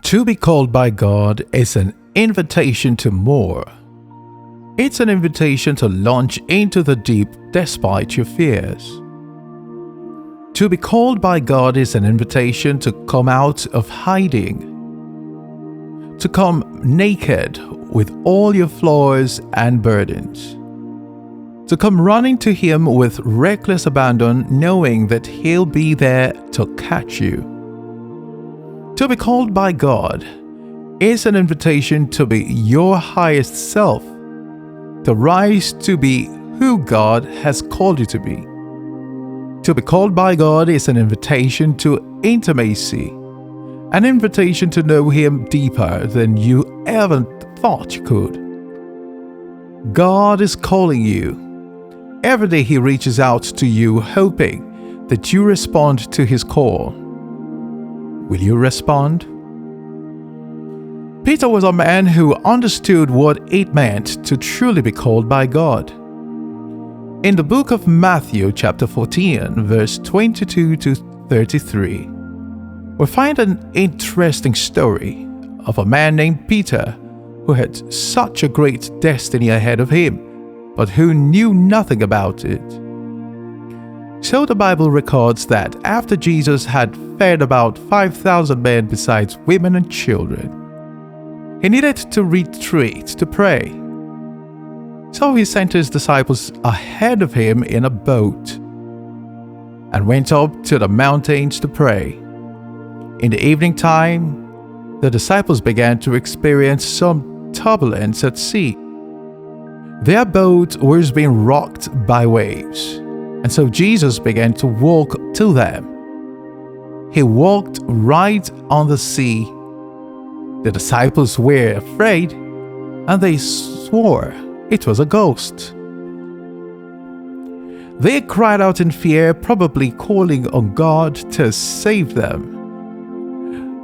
To be called by God is an invitation to more. It's an invitation to launch into the deep despite your fears. To be called by God is an invitation to come out of hiding, to come naked with all your flaws and burdens, to come running to Him with reckless abandon, knowing that He'll be there to catch you. To be called by God is an invitation to be your highest self, to rise to be who God has called you to be. To be called by God is an invitation to intimacy, an invitation to know Him deeper than you ever thought you could. God is calling you. Every day He reaches out to you, hoping that you respond to His call. Will you respond? Peter was a man who understood what it meant to truly be called by God. In the book of Matthew, chapter 14, verse 22 to 33, we find an interesting story of a man named Peter who had such a great destiny ahead of him, but who knew nothing about it. So the Bible records that after Jesus had fed about 5,000 men besides women and children, He needed to retreat to pray. So He sent His disciples ahead of Him in a boat and went up to the mountains to pray. In the evening time, the disciples began to experience some turbulence at sea. Their boat was being rocked by waves, and so Jesus began to walk to them. He walked right on the sea. The disciples were afraid, and they swore it was a ghost. They cried out in fear, probably calling on God to save them.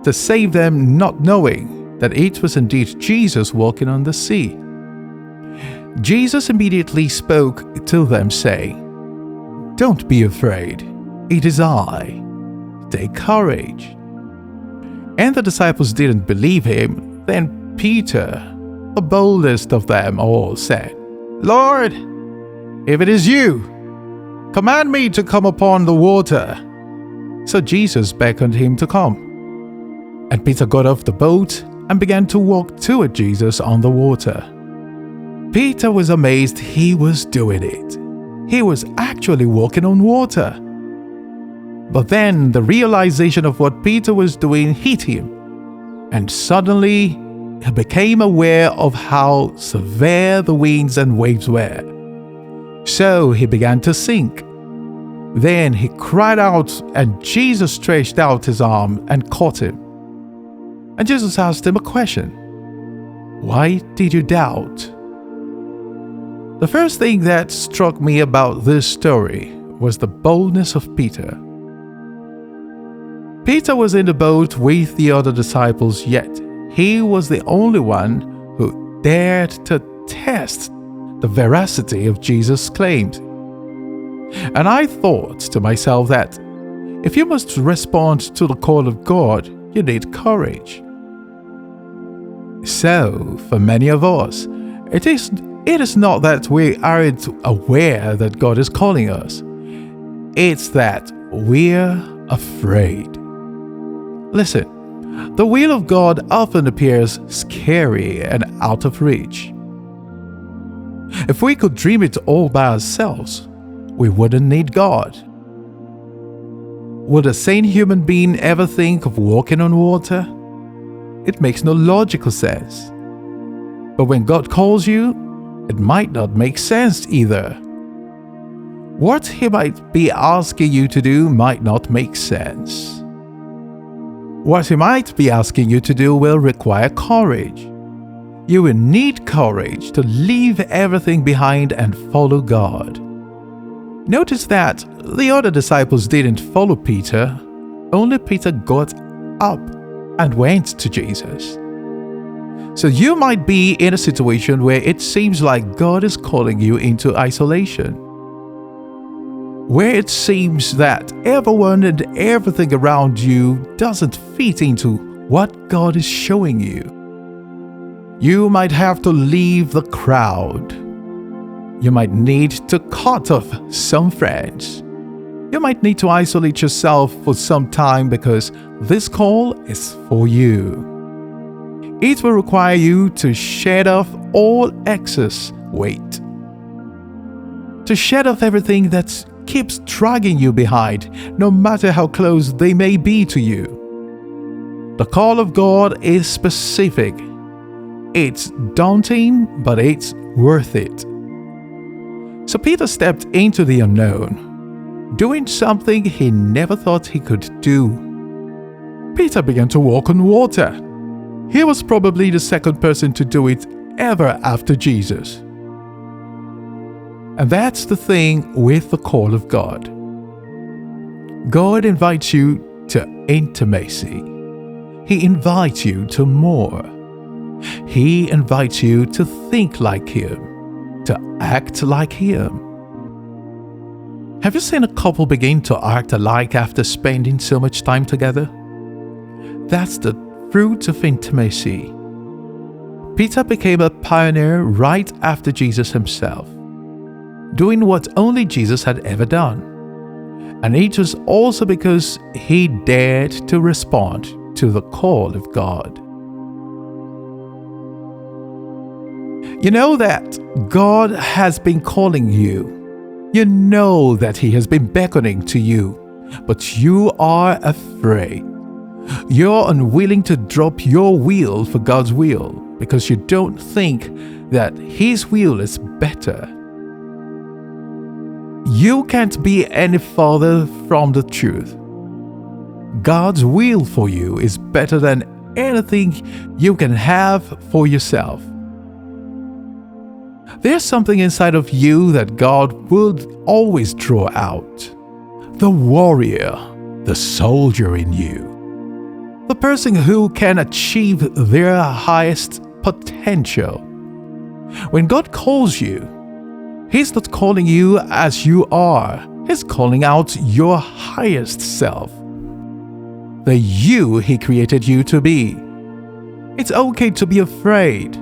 Not knowing that it was indeed Jesus walking on the sea. Jesus immediately spoke to them, saying, "Don't be afraid, it is I. Take courage." And the disciples didn't believe Him. Then Peter, the boldest of them all, said, "Lord, if it is you, command me to come upon the water." So Jesus beckoned him to come. And Peter got off the boat and began to walk toward Jesus on the water. Peter was amazed he was doing it. He was actually walking on water. But then the realization of what Peter was doing hit him, and suddenly he became aware of how severe the winds and waves were. So he began to sink. Then he cried out, and Jesus stretched out His arm and caught him. And Jesus asked him a question. "Why did you doubt?" The first thing that struck me about this story was the boldness of Peter. Peter was in the boat with the other disciples, yet he was the only one who dared to test the veracity of Jesus' claims. And I thought to myself that if you must respond to the call of God, you need courage. So, for many of us, it is not that we aren't aware that God is calling us. It's that we're afraid. Listen, the will of God often appears scary and out of reach. If we could dream it all by ourselves, we wouldn't need God. Would a sane human being ever think of walking on water? It makes no logical sense. But when God calls you, it might not make sense either. What He might be asking you to do might not make sense. What He might be asking you to do will require courage. You will need courage to leave everything behind and follow God. Notice that the other disciples didn't follow Peter. Only Peter got up and went to Jesus. So you might be in a situation where it seems like God is calling you into isolation, where it seems that everyone and everything around you doesn't fit into what God is showing you. You might have to leave the crowd. You might need to cut off some friends. You might need to isolate yourself for some time because this call is for you. It will require you to shed off all excess weight, to shed off everything that keeps dragging you behind, no matter how close they may be to you. The call of God is specific. It's daunting, but it's worth it. So Peter stepped into the unknown, doing something he never thought he could do. Peter began to walk on water. He was probably the second person to do it ever after Jesus. And that's the thing with the call of God. God invites you to intimacy. He invites you to more. He invites you to think like Him, to act like Him. Have you seen a couple begin to act alike after spending so much time together? That's the fruit of intimacy. Peter became a pioneer right after Jesus himself, doing what only Jesus had ever done. And it was also because he dared to respond to the call of God. You know that God has been calling you. You know that He has been beckoning to you, but you are afraid. You're unwilling to drop your will for God's will because you don't think that His will is better. You can't be any farther from the truth. God's will for you is better than anything you can have for yourself. There's something inside of you that God would always draw out. The warrior, the soldier in you. The person who can achieve their highest potential. When God calls you, He's not calling you as you are. He's calling out your highest self. The you He created you to be. It's okay to be afraid.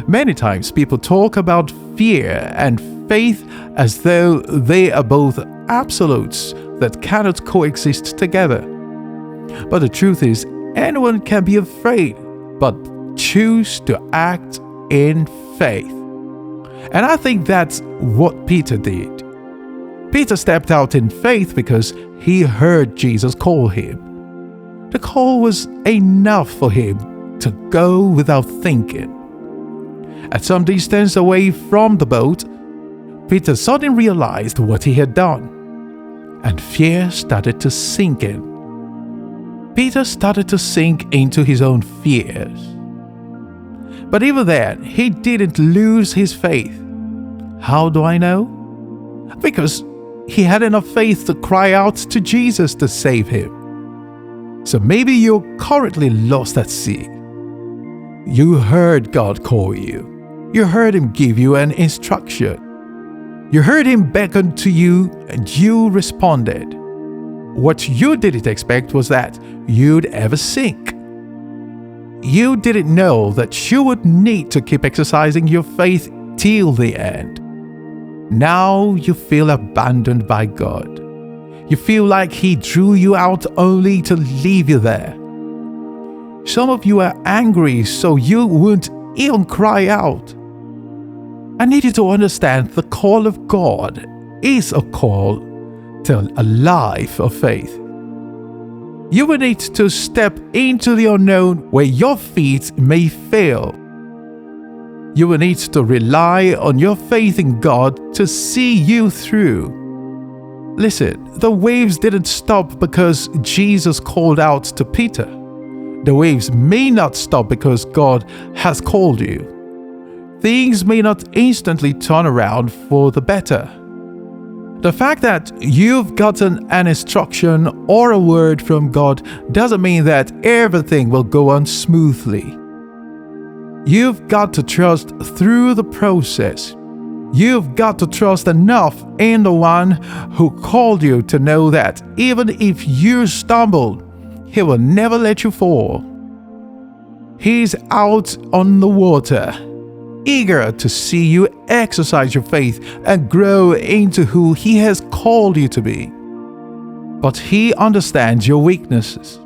Many times people talk about fear and faith as though they are both absolutes that cannot coexist together. But the truth is, anyone can be afraid, but choose to act in faith. And I think that's what Peter did. Peter stepped out in faith because he heard Jesus call him. The call was enough for him to go without thinking. At some distance away from the boat, Peter suddenly realized what he had done, and fear started to sink in. Peter started to sink into his own fears. But even then, he didn't lose his faith. How do I know? Because he had enough faith to cry out to Jesus to save him. So maybe you're currently lost at sea. You heard God call you. You heard Him give you an instruction. You heard Him beckon to you and you responded. What you didn't expect was that you'd ever sink. You didn't know that you would need to keep exercising your faith till the end. Now you feel abandoned by God. You feel like He drew you out only to leave you there. Some of you are angry so you won't even cry out. I need you to understand the call of God is a call to a life of faith. You will need to step into the unknown where your feet may fail. You will need to rely on your faith in God to see you through. Listen, the waves didn't stop because Jesus called out to Peter. The waves may not stop because God has called you. Things may not instantly turn around for the better. The fact that you've gotten an instruction or a word from God doesn't mean that everything will go on smoothly. You've got to trust through the process. You've got to trust enough in the one who called you to know that even if you stumble, He will never let you fall. He's out on the water, eager to see you exercise your faith and grow into who He has called you to be. But He understands your weaknesses.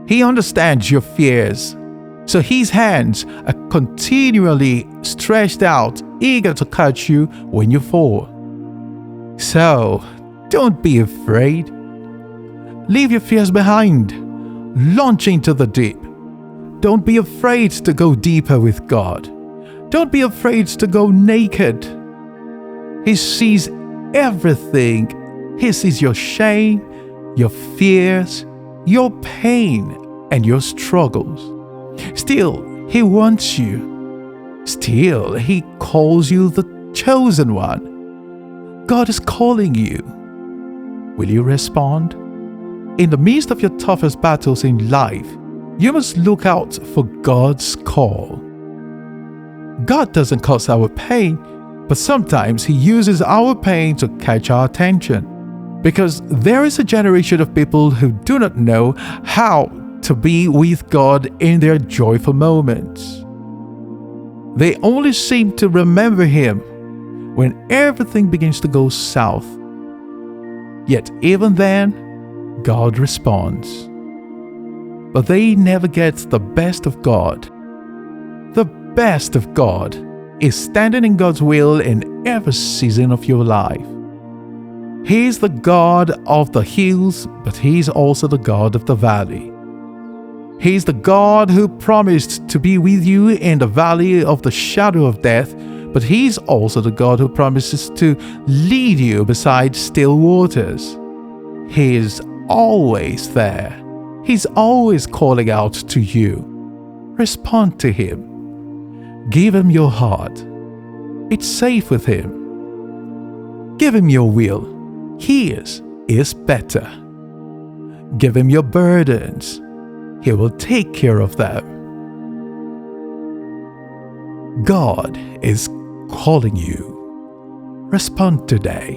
He understands your fears. So His hands are continually stretched out, eager to catch you when you fall. So, don't be afraid. Leave your fears behind. Launch into the deep. Don't be afraid to go deeper with God. Don't be afraid to go naked. He sees everything. He sees your shame, your fears, your pain, and your struggles. Still, He wants you. Still, He calls you the chosen one. God is calling you. Will you respond? In the midst of your toughest battles in life, you must look out for God's call. God doesn't cause our pain, but sometimes He uses our pain to catch our attention. Because there is a generation of people who do not know how to be with God in their joyful moments. They only seem to remember Him when everything begins to go south. Yet even then, God responds. But they never get the best of God. The best of God is standing in God's will in every season of your life. He is the God of the hills, but He is also the God of the valley. He is the God who promised to be with you in the valley of the shadow of death, but He is also the God who promises to lead you beside still waters. He is always there. He's always calling out to you. Respond to Him. Give Him your heart. It's safe with Him. Give Him your will. His is better. Give Him your burdens. He will take care of them. God is calling you. Respond today.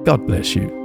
God bless you.